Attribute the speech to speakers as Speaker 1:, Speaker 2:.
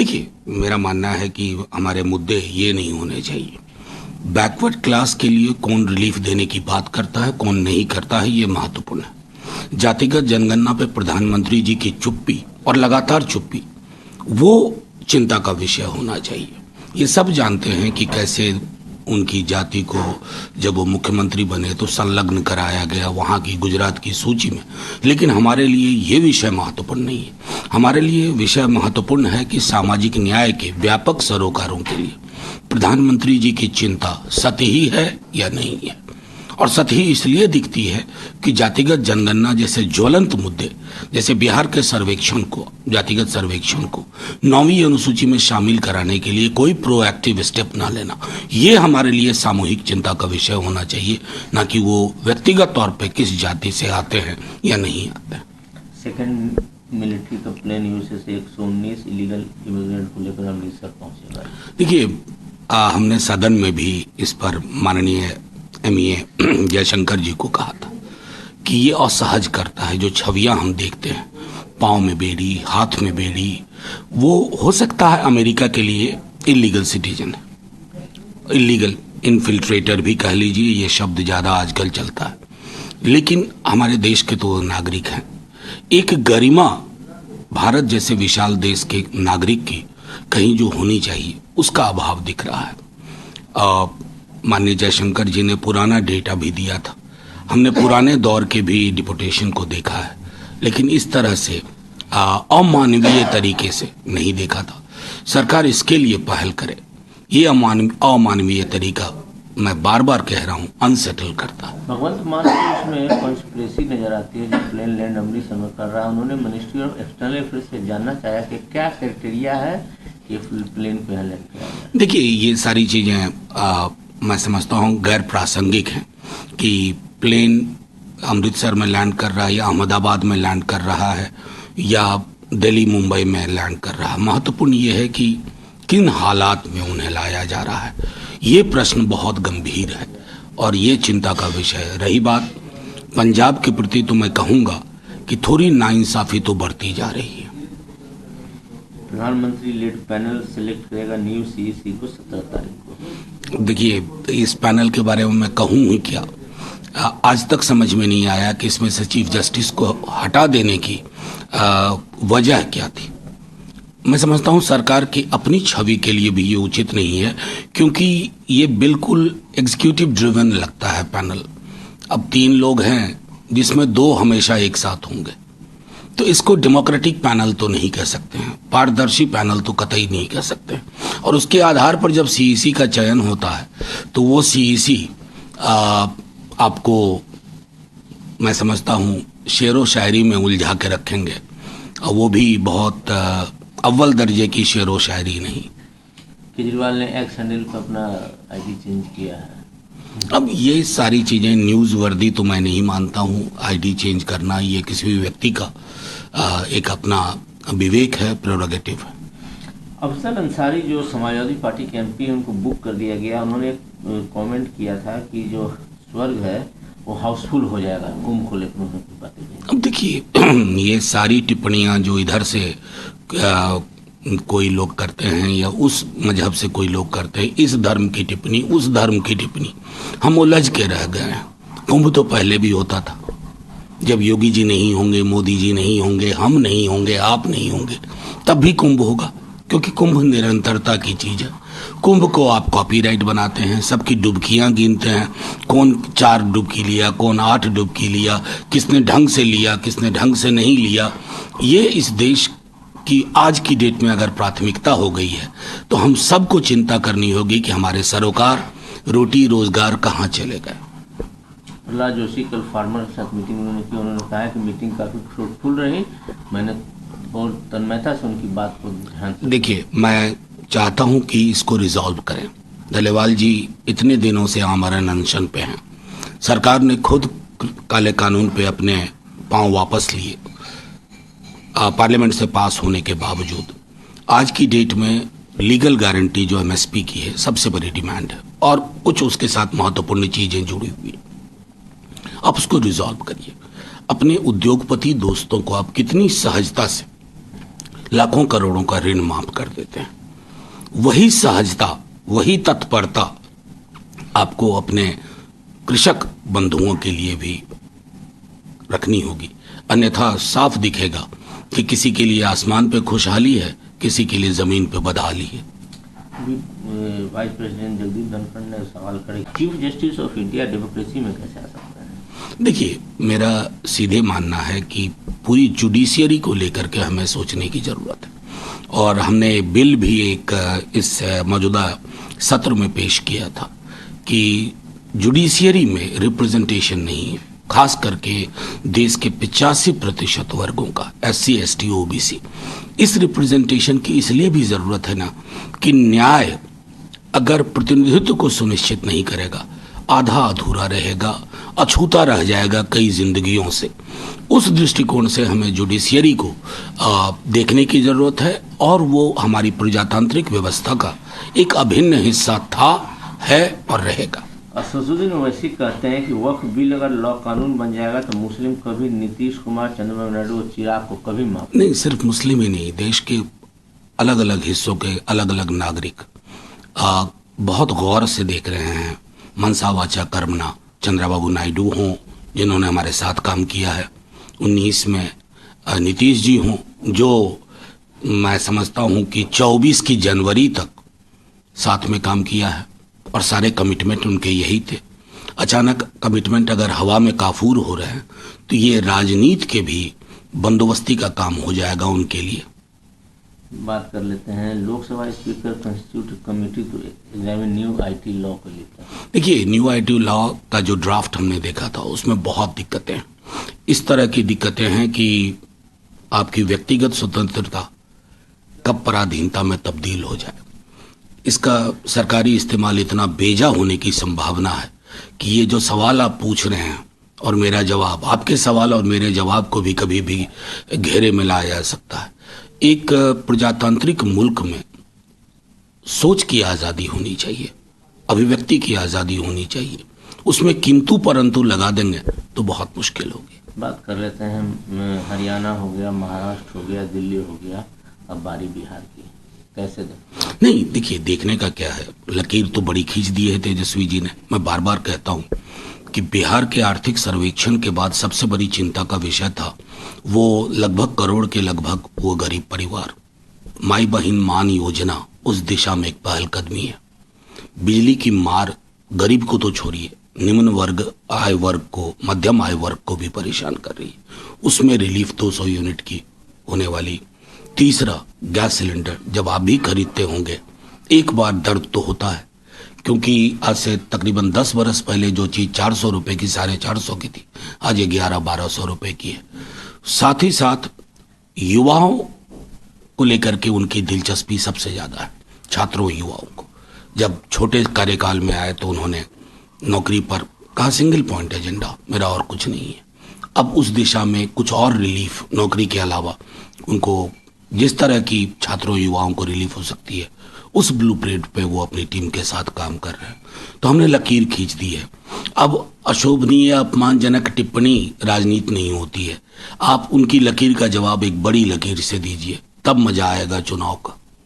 Speaker 1: देखिए, मेरा मानना है कि हमारे मुद्दे ये नहीं होने चाहिए। बैकवर्ड क्लास के लिए कौन रिलीफ देने की बात करता है, कौन नहीं करता है, ये महत्वपूर्ण है। जातिगत जनगणना पे प्रधानमंत्री जी की चुप्पी और लगातार चुप्पी वो चिंता का विषय होना चाहिए। ये सब जानते हैं कि कैसे उनकी जाति को जब वो मुख्यमंत्री बने तो संलग्न कराया गया वहाँ की गुजरात की सूची में, लेकिन हमारे लिए ये विषय महत्वपूर्ण नहीं है। हमारे लिए विषय महत्वपूर्ण है कि सामाजिक न्याय के व्यापक सरोकारों के लिए प्रधानमंत्री जी की चिंता सतही है या नहीं है। और सतही इसलिए दिखती है कि जातिगत जनगणना जैसे ज्वलंत मुद्दे, जैसे बिहार के सर्वेक्षण को, जातिगत सर्वेक्षण को 9वीं अनुसूची में शामिल कराने के लिए कोई प्रोएक्टिव स्टेप ना लेना, ये हमारे लिए सामूहिक चिंता का विषय होना चाहिए, ना कि वो व्यक्तिगत तौर पे किस जाति से आते हैं या नहीं आते हैं।
Speaker 2: सेकंड मिलिट्री का प्लेन यूएसए से 119 इलीगल इमिग्रेंट को लेकर अमृतसर पहुंचेगा।
Speaker 1: देखिए, हमने सदन में भी इस पर माननीय एमईए जयशंकर जी को कहा था कि ये असहज करता है। जो छवियां हम देखते हैं, पाँव में बेड़ी, हाथ में बेड़ी, वो हो सकता है अमेरिका के लिए इलीगल सिटीजन है, इलीगल इन्फिल्ट्रेटर भी कह लीजिए, ये शब्द ज़्यादा आजकल चलता है, लेकिन हमारे देश के तो नागरिक हैं। एक गरिमा भारत जैसे विशाल देश के नागरिक की कहीं जो होनी चाहिए, उसका अभाव दिख रहा है। माननीय जयशंकर जी ने पुराना डेटा भी दिया था, हमने पुराने दौर के भी डिपोटेशन को देखा है, लेकिन इस तरह से अमानवीय तरीके से नहीं देखा था। सरकार इसके लिए पहल करे। ये अमानवीय तरीका, मैं बार बार कह रहा हूँ, अनसेटल करता है।
Speaker 2: भगवंत मान उसमें कॉन्स्पिरेसी नजर आती है जो प्लेन लैंड अमृतसर में कर रहा है। उन्होंने मिनिस्ट्री ऑफ एक्सटर्नल अफेयर्स से जानना चाहा कि क्या क्राइटेरिया है कि प्लेन को यहाँ लैंड किया जाए।
Speaker 1: देखिए, ये सारी चीज़ें मैं समझता हूँ गैर प्रासंगिक हैं कि प्लेन अमृतसर में लैंड कर रहा है या अहमदाबाद में लैंड कर रहा है या दिल्ली मुंबई में लैंड कर रहा है। महत्वपूर्ण ये है कि किन हालात में उन्हें लाया जा रहा है। ये प्रश्न बहुत गंभीर है और ये चिंता का विषय है। रही बात पंजाब के प्रति, तो मैं कहूँगा कि थोड़ी नाइंसाफ़ी तो बढ़ती जा रही है।
Speaker 2: प्रधानमंत्री लीड पैनल सिलेक्ट करेगा न्यू सीईसी को 17 तारीख को।
Speaker 1: देखिए, इस पैनल के बारे में मैं कहूँ ही क्या, आज तक समझ में नहीं आया कि इसमें से चीफ जस्टिस को हटा देने की वजह क्या थी। मैं समझता हूँ सरकार की अपनी छवि के लिए भी ये उचित नहीं है, क्योंकि ये बिल्कुल एग्जीक्यूटिव ड्रिवन लगता है पैनल। अब 3 लोग हैं जिसमें 2 हमेशा एक साथ होंगे, तो इसको डेमोक्रेटिक पैनल तो नहीं कह सकते हैं, पारदर्शी पैनल तो कतई नहीं कह सकते। और उसके आधार पर जब सीईसी का चयन होता है तो वो सीईसी आपको, मैं समझता हूँ, शेरो शायरी में उलझा के रखेंगे, और वो भी बहुत अव्वल दर्जे की शेरो शायरी नहीं।
Speaker 2: केजरीवाल ने एक्स हैंडल पर अपना आईडी चेंज किया है।
Speaker 1: अब ये सारी चीज़ें न्यूज़ वर्दी तो मैं नहीं मानता हूँ। आईडी चेंज करना ये किसी भी व्यक्ति का एक अपना विवेक है, प्रेरोगेटिव है।
Speaker 2: अफजल अंसारी जो समाजवादी पार्टी के एमपी हैं, उनको बुक कर दिया गया। उन्होंने कमेंट किया था कि जो स्वर्ग है वो हाउसफुल हो जाएगा कुंभ को लेकर उन्होंने बातें की।
Speaker 1: अब देखिए, ये सारी टिप्पणियां जो इधर से कोई लोग करते हैं या उस मजहब से कोई लोग करते हैं, इस धर्म की टिप्पणी, उस धर्म की टिप्पणी, हम उलझ के रह गए हैं। कुंभ तो पहले भी होता था, जब योगी जी नहीं होंगे, मोदी जी नहीं होंगे, हम नहीं होंगे, आप नहीं होंगे, तब भी कुंभ होगा, क्योंकि कुंभ निरंतरता की चीज़ है। कुंभ को आप कॉपीराइट बनाते हैं, सबकी डुबकियां गिनते हैं, कौन 4 डुबकी लिया, कौन 8 डुबकी लिया, किसने ढंग से लिया, किसने ढंग से नहीं लिया। ये इस देश की आज की डेट में अगर प्राथमिकता हो गई है तो हम सबको चिंता करनी होगी कि हमारे सरोकार, रोटी रोजगार कहाँ चले गए।
Speaker 2: प्रहलाद जोशी कल फार्मर के साथ मीटिंग उन्होंने की। उन्होंने कहा कि मीटिंग काफ़ी फ्रूटफुल रही। मैंने बहुत तन्मयता से उनकी बात को ध्यान से।
Speaker 1: देखिए, मैं चाहता हूं कि इसको रिजॉल्व करें। धलेवाल जी इतने दिनों से आमरण अनशन पे हैं, सरकार ने खुद काले कानून पे अपने पांव वापस लिए, पार्लियामेंट से पास होने के बावजूद आज की डेट में लीगल गारंटी जो एमएसपी की है सबसे बड़ी डिमांड है, और कुछ उसके साथ महत्वपूर्ण चीज़ें जुड़ी हुई हैं। आप उसको रिजॉल्व करिए। अपने उद्योगपति दोस्तों को आप कितनी सहजता से लाखों करोड़ों का ऋण माफ कर देते हैं। वही सहजता, वही तत्परता आपको अपने कृषक बंधुओं के लिए भी रखनी होगी, अन्यथा साफ दिखेगा कि किसी के लिए आसमान पे खुशहाली है, किसी के लिए जमीन पे बदहाली है।
Speaker 2: वाइस प्रेसिडेंट जगदीप धनखड़ ने सवाल करे, chief justice of India democracy में कैसे आ सकता है?
Speaker 1: देखिए, मेरा सीधे मानना है कि पूरी जुडिशियरी को लेकर के हमें सोचने की जरूरत है, और हमने बिल भी एक इस मौजूदा सत्र में पेश किया था कि जुडिशियरी में रिप्रेजेंटेशन नहीं है, खास करके देश के 85% वर्गों का, SC, ST, OBC। इस रिप्रेजेंटेशन की इसलिए भी जरूरत है ना कि न्याय अगर प्रतिनिधित्व को सुनिश्चित नहीं करेगा, आधा अधूरा रहेगा, अछूता रह जाएगा कई जिंदगियों से। उस दृष्टिकोण से हमें जुडिशियरी को देखने की जरूरत है, और वो हमारी प्रजातांत्रिक व्यवस्था का एक अभिन्न हिस्सा था, है और रहेगा।
Speaker 2: असदुद्दीन ओवैसी कहते हैं कि वक्फ बिल अगर लॉ कानून बन जाएगा तो मुस्लिम कभी नीतीश कुमार, चंद्रबाबू नायडू और चिराग को कभी माफ
Speaker 1: नहीं। सिर्फ मुस्लिम ही नहीं, देश के अलग अलग हिस्सों के अलग अलग नागरिक बहुत गौर से देख रहे हैं। मनसा वाचा कर्मणा चंद्रबाबू नायडू हों, जिन्होंने हमारे साथ काम किया है, 19 में नीतीश जी हों, जो मैं समझता हूं कि 24 की जनवरी तक साथ में काम किया है, और सारे कमिटमेंट उनके यही थे। अचानक कमिटमेंट अगर हवा में काफूर हो रहे हैं तो ये राजनीति के भी बंदोबस्ती का काम हो जाएगा उनके लिए।
Speaker 2: बात कर लेते हैं लोकसभा स्पीकर कंस्टिट्यूटिव कमेटी तो एग्जामिन न्यू IT लॉ को लेकर।
Speaker 1: देखिए, न्यू IT लॉ का जो ड्राफ्ट हमने देखा था उसमें बहुत दिक्कतें हैं। इस तरह की दिक्कतें हैं कि आपकी व्यक्तिगत स्वतंत्रता कब पराधीनता में तब्दील हो जाए, इसका सरकारी इस्तेमाल इतना बेजा होने की संभावना है कि ये जो सवाल आप पूछ रहे हैं और मेरा जवाब, आपके सवाल और मेरे जवाब को भी कभी भी घेरे में लाया जा सकता है। एक प्रजातांत्रिक मुल्क में सोच की आज़ादी होनी चाहिए, अभिव्यक्ति की आज़ादी होनी चाहिए, उसमें किंतु परंतु लगा देंगे तो बहुत मुश्किल होगी।
Speaker 2: बात कर लेते हैं हरियाणा हो गया, महाराष्ट्र हो गया, दिल्ली हो गया, अब बारी बिहार की, कैसे
Speaker 1: नहीं, देखिए, देखने का क्या है, लकीर तो बड़ी खींच दी है तेजस्वी जी ने। मैं बार बार कहता हूं कि बिहार के आर्थिक सर्वेक्षण के बाद सबसे बड़ी चिंता का विषय था वो लगभग करोड़ के लगभग वो गरीब परिवार। माई बहिन मान योजना उस दिशा में एक पहलकदमी है। बिजली की मार गरीब को तो छोड़िए, निम्न वर्ग आय वर्ग को, मध्यम आय वर्ग को भी परेशान कर रही है। उसमें रिलीफ 200 यूनिट की होने वाली। तीसरा, गैस सिलेंडर जब आप भी खरीदते होंगे, एक बार दर्द तो होता है, क्योंकि आज से तकरीबन 10 बरस पहले जो चीज 400 रुपए की 450 की थी, आज 1100-1200 रुपए की है। साथ ही साथ युवाओं को लेकर के उनकी दिलचस्पी सबसे ज्यादा है, छात्रों युवाओं को। जब छोटे कार्यकाल में आए तो उन्होंने नौकरी पर कहा सिंगल पॉइंट एजेंडा, मेरा और कुछ नहीं है। अब उस दिशा में कुछ और रिलीफ, नौकरी के अलावा उनको जिस तरह की छात्रों युवाओं को रिलीफ हो सकती है, उस ब्लूप्रिंट पे वो अपनी टीम के साथ काम कर रहे हैं। तो हमने लकीर खींच दी है। अब अशोभनीय, अपमानजनक टिप्पणी राजनीति नहीं होती है। आप उनकी लकीर का जवाब एक बड़ी लकीर से दीजिए, तब मजा आएगा चुनाव का।